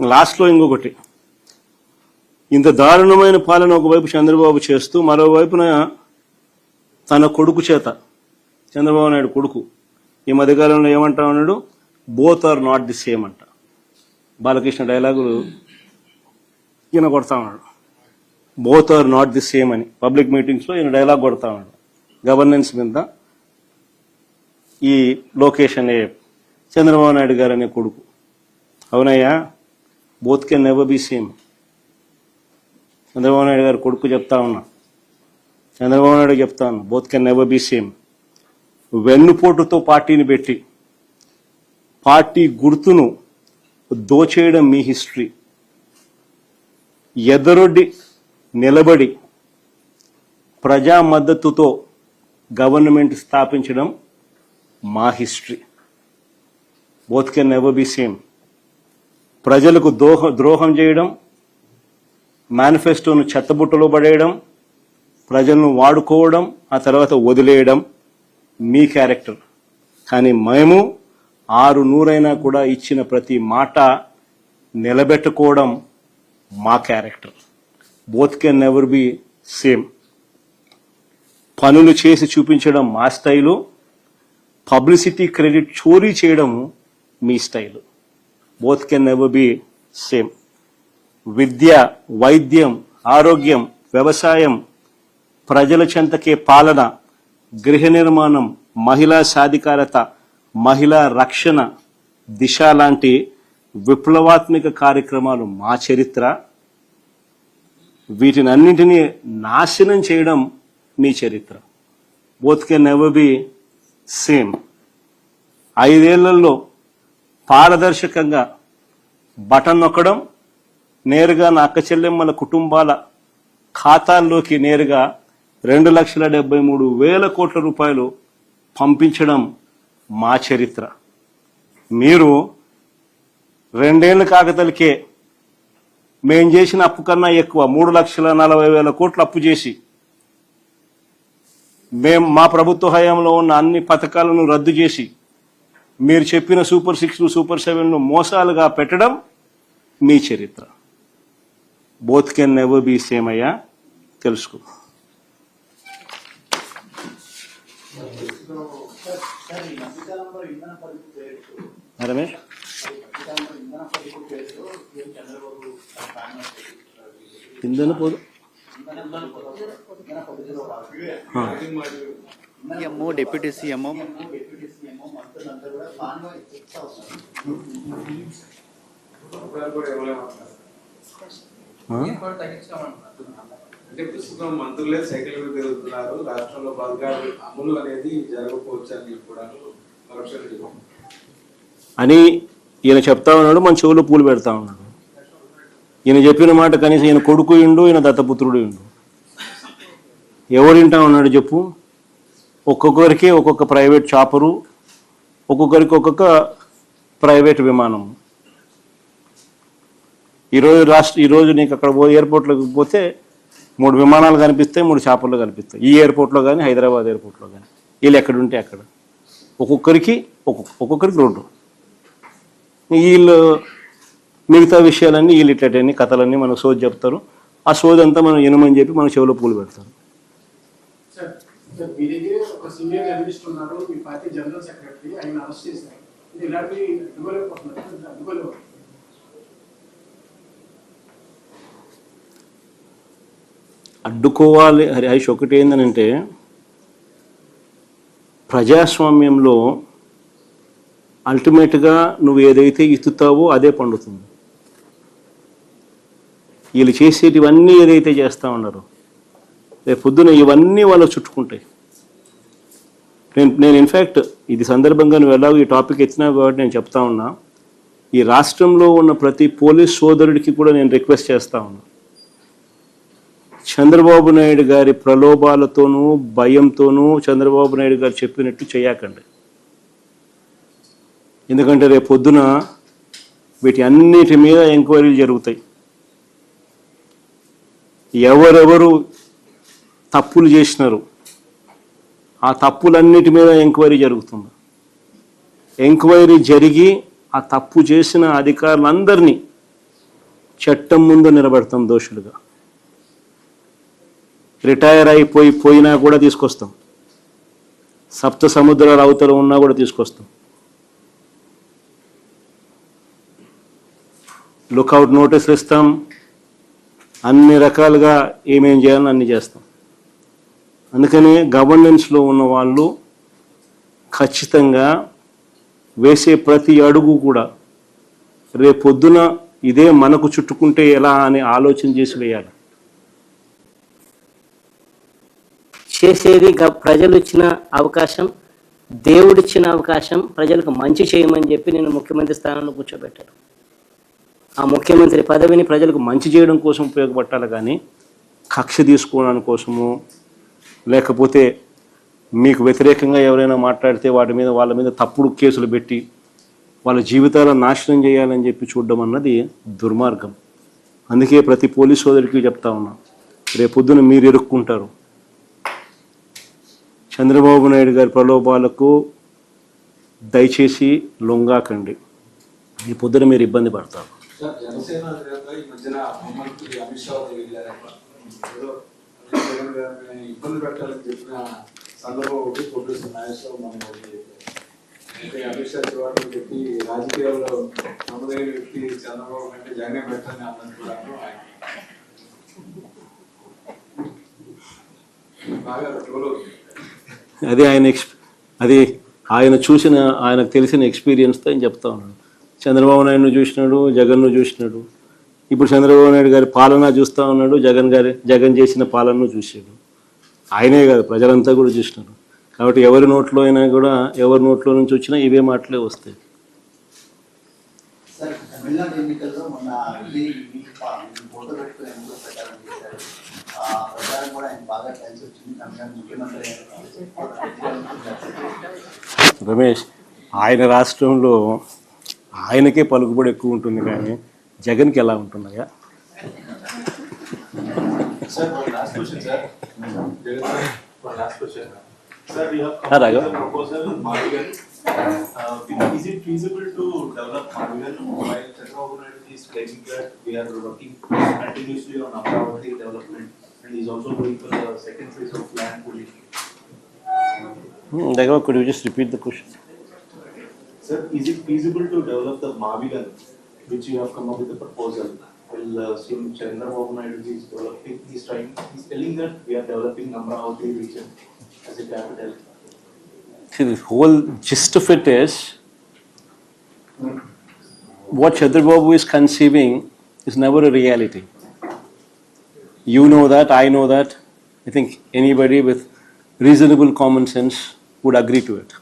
లాస్ట్లో ఇంకొకటి, ఇంత దారుణమైన పాలన ఒకవైపు చంద్రబాబు చేస్తూ మరోవైపున తన కొడుకు చేత, చంద్రబాబు నాయుడు కొడుకు ఈ మధ్యకాలంలో ఏమంటా ఉన్నాడు, both are not the same అంట. బాలకృష్ణ డైలాగులు ఈయన కొడతా ఉన్నాడు, both are not the same అని పబ్లిక్ మీటింగ్స్లో ఈయన డైలాగ్ కొడతా ఉన్నాడు గవర్నెన్స్ మీద. ఈ లోకేష్ అనే చంద్రబాబు నాయుడు గారు అనే కొడుకు, అవునయ్యా both can never be same. Chandrababu Naidu garu కొడుకు చెప్తా ఉన్నా, చంద్రబాబు నాయుడు చెప్తా ఉన్నా, both can never be same. వెన్నుపోటుతో పార్టీని పెట్టి పార్టీ గుర్తును దోచేయడం మీ హిస్టరీ, ఎదరొడ్డి నిలబడి ప్రజా మద్దతుతో గవర్నమెంట్ స్థాపించడం మా history. Both can never be same. ప్రజలకు ద్రోహం చేయడం, మేనిఫెస్టోను చెత్తబుట్టలో పడేయడం, ప్రజలను వాడుకోవడం, ఆ తర్వాత వదిలేయడం మీ క్యారెక్టర్. కానీ మేము 600 కూడా ఇచ్చిన ప్రతి మాట నిలబెట్టుకోవడం మా character. Both can never be same. పనులు చేసి చూపించడం మా స్టైలు, పబ్లిసిటీ క్రెడిట్ చోరీ చేయడం మీ style. Both can never be same. విద్య, వైద్యం, ఆరోగ్యం, వ్యవసాయం, ప్రజల చెంతకే పాలన, గృహ నిర్మాణం, మహిళా సాధికారత, మహిళా రక్షణ, దిశ లాంటి విప్లవాత్మక కార్యక్రమాలు మా చరిత్ర. వీటినన్నింటినీ నాశనం చేయడం మీ చరిత్ర. Both can never be same. 5 ఏళ్లలో పారదర్శకంగా బటన్ నొక్కడం, నేరుగా నా అక్క చెల్లెమ్మల కుటుంబాల ఖాతాల్లోకి నేరుగా 2,73,000 కోట్ల రూపాయలు పంపించడం మా చరిత్ర. మీరు 2 ఏళ్ల కాకతలకే మేం చేసిన అప్పు కన్నా ఎక్కువ 3,40,000 కోట్లు అప్పు చేసి మా ప్రభుత్వ హయాంలో ఉన్న అన్ని పథకాలను రద్దు చేసి మీరు చెప్పిన సూపర్ 6, సూపర్ 7ను మోసాలుగా పెట్టడం మీ చరిత్ర. Both can never be same అయ్యా, తెలుసుకో. రమేష్, ఇంధన పోదు ఎంఓ డిప్యూటీ సీఎంఓ మంత్రులే సైకిల్ మీద తిరుగుతున్నారు, రాష్ట్రంలో బల్గారు అమలు అనేది జరగకపోవచ్చు అని కూడా అని ఈయన చెప్తా ఉన్నాడు. మన చెవులో పూలు పెడతా ఉన్నాడు. ఈయన చెప్పిన మాట కనీసం ఈయన కొడుకు ఇండు, ఈయన దత్తపుత్రుడు ఇండు. ఎవరు వింటా ఉన్నాడు చెప్పు? ఒక్కొక్కరికి ఒక్కొక్క ప్రైవేట్ చాపరు, ఒక్కొక్కరికి ఒక్కొక్క ప్రైవేట్ విమానం. ఈరోజు నీకు అక్కడ ఎయిర్పోర్ట్లోకి పోతే 3 విమానాలు కనిపిస్తాయి, 3 చాపర్లు కనిపిస్తాయి. ఈ ఎయిర్పోర్ట్లో కానీ, హైదరాబాద్ ఎయిర్పోర్ట్లో కానీ. వీళ్ళు ఎక్కడుంటే అక్కడ ఒక్కొక్కరికి 2. వీళ్ళు మిగతా విషయాలన్నీ వీళ్ళు ఇట్లన్నీ కథలన్నీ మనకు సోది చెప్తారు. ఆ సోది అంతా మనం వినమని చెప్పి మన చెవిలో పూలు పెడతారు. అడ్డుకోవాలి హరీష్. ఒకటి ఏంటనంటే, ప్రజాస్వామ్యంలో అల్టిమేట్గా నువ్వు ఏదైతే ఇత్తుతావో అదే పండుతుంది. వీళ్ళు చేసేటివన్నీ ఏదైతే చేస్తూ ఉన్నారో రేపు పొద్దున ఇవన్నీ వాళ్ళు చుట్టుకుంటాయి. నేను ఇన్ఫ్యాక్ట్ ఇది సందర్భంగా నువ్వు ఎలాగో ఈ టాపిక్ ఎత్తినా కాబట్టి నేను చెప్తా ఉన్నా, ఈ రాష్ట్రంలో ఉన్న ప్రతి పోలీస్ సోదరుడికి కూడా నేను రిక్వెస్ట్ చేస్తా ఉన్నా, చంద్రబాబు నాయుడు గారి ప్రలోభాలతోనూ భయంతోనూ చంద్రబాబు నాయుడు గారు చెప్పినట్టు చేయకండి. ఎందుకంటే రేపు పొద్దున వీటి అన్నిటి మీద ఎంక్వైరీలు జరుగుతాయి. ఎవరెవరు తప్పులు చేసినారు ఆ తప్పులన్నిటి మీద ఎంక్వైరీ జరుగుతుంది. ఎంక్వైరీ జరిగి ఆ తప్పు చేసిన అధికారులందరినీ చట్టం ముందు నిలబడతాం దోషులుగా. రిటైర్ పోయినా కూడా తీసుకొస్తాం. సప్త సముద్రాల అవతల ఉన్నా కూడా తీసుకొస్తాం. లుకౌట్ నోటీసులు ఇస్తాం. అన్ని రకాలుగా ఏమేం చేయాలని అన్ని చేస్తాం. అందుకని గవర్నెన్స్లో ఉన్న వాళ్ళు ఖచ్చితంగా వేసే ప్రతి అడుగు కూడా రేపొద్దున ఇదే మనకు చుట్టుకుంటే ఎలా అని ఆలోచన చేసి వేయాలి. చేసేది ప్రజలు ఇచ్చిన అవకాశం, దేవుడిచ్చిన అవకాశం, ప్రజలకు మంచి చేయమని చెప్పి నేను ముఖ్యమంత్రి స్థానంలో కూర్చోబెట్టాను. ఆ ముఖ్యమంత్రి పదవిని ప్రజలకు మంచి చేయడం కోసం ఉపయోగపట్టాలి, కానీ కక్ష తీసుకోవడానికి కోసము, లేకపోతే మీకు వ్యతిరేకంగా ఎవరైనా మాట్లాడితే వాళ్ళ మీద తప్పుడు కేసులు పెట్టి వాళ్ళ జీవితాలను నాశనం చేయాలని చెప్పి చూడడం అన్నది దుర్మార్గం. అందుకే ప్రతి పోలీస్ సోదరికి చెప్తా ఉన్నా, రేపొద్దున మీరు ఇరుక్కుంటారు. చంద్రబాబు నాయుడు గారి ప్రలోభాలకు దయచేసి లొంగాకండి. ఈ పొద్దున మీరు ఇబ్బంది పడతారు. సార్, జనసేన అధినేత ఈ మధ్యన హోంమంత్రి అమిత్ షా వెళ్ళారు. ఏదో జగన్ గారిని ఇబ్బంది పెట్టాలని చెప్పిన సందర్భం ఒకటి ప్రొడ్యూసర్ నాగేశ్వరరావు మనం అయితే అమిత్ షా చివరి పెట్టి రాజకీయాల్లో నమ్మదైన వ్యక్తి చంద్రబాబు కంటే జగనే పెట్టాలని అన్నట్టున్నాను. బాగా ట్రోల్ అవుతుంది. అది ఆయనకు తెలిసిన ఎక్స్పీరియన్స్తో ఆయన చెప్తా ఉన్నాడు. చంద్రబాబు నాయుడును చూసినాడు, జగన్ను చూసినాడు. ఇప్పుడు చంద్రబాబు నాయుడు గారి పాలన చూస్తూ ఉన్నాడు, జగన్ చేసిన పాలనను చూసాడు. ఆయనే కాదు, ప్రజలంతా కూడా చూసినారు. కాబట్టి ఎవరి నోట్లో అయినా కూడా, ఎవరి నోట్లో నుంచి వచ్చినా ఇవే మాటలే వస్తాయి. సార్, తమిళనాడు ఎన్నికల్లో మొన్న ఫోటో పెట్టుకుని ఎన్నికలు ప్రచారం చేశారు. ఆ ప్రచారం కూడా ఆయన బాగా కలిసి వచ్చింది. తమిళనాడు ముఖ్యమంత్రి రమేష్, ఆయన రాష్ట్రంలో ఆయనకే పలుకుబడి ఎక్కువ ఉంటుంది, కానీ జగన్కి ఎలా ఉంటున్నాయా? Sir, one last question, sir. One last question. Sir, we have Raghav. come with a proposal, Mavigan. Is it feasible to develop Mavigan while Chandrababu Naidu is claiming that we are working continuously on Amravati development and is also going for the second phase of land pooling? Raghav, could you just repeat the question? Sir, is it feasible to develop the Mavigan, which you have come up with a proposal? Well, Chandrababu Naidu is developing, he's telling that we are developing Amravati region as a capital. See, the whole gist of it is, what Chandrababu is conceiving is never a reality. You know that, I know that. I think anybody with reasonable common sense would agree to it.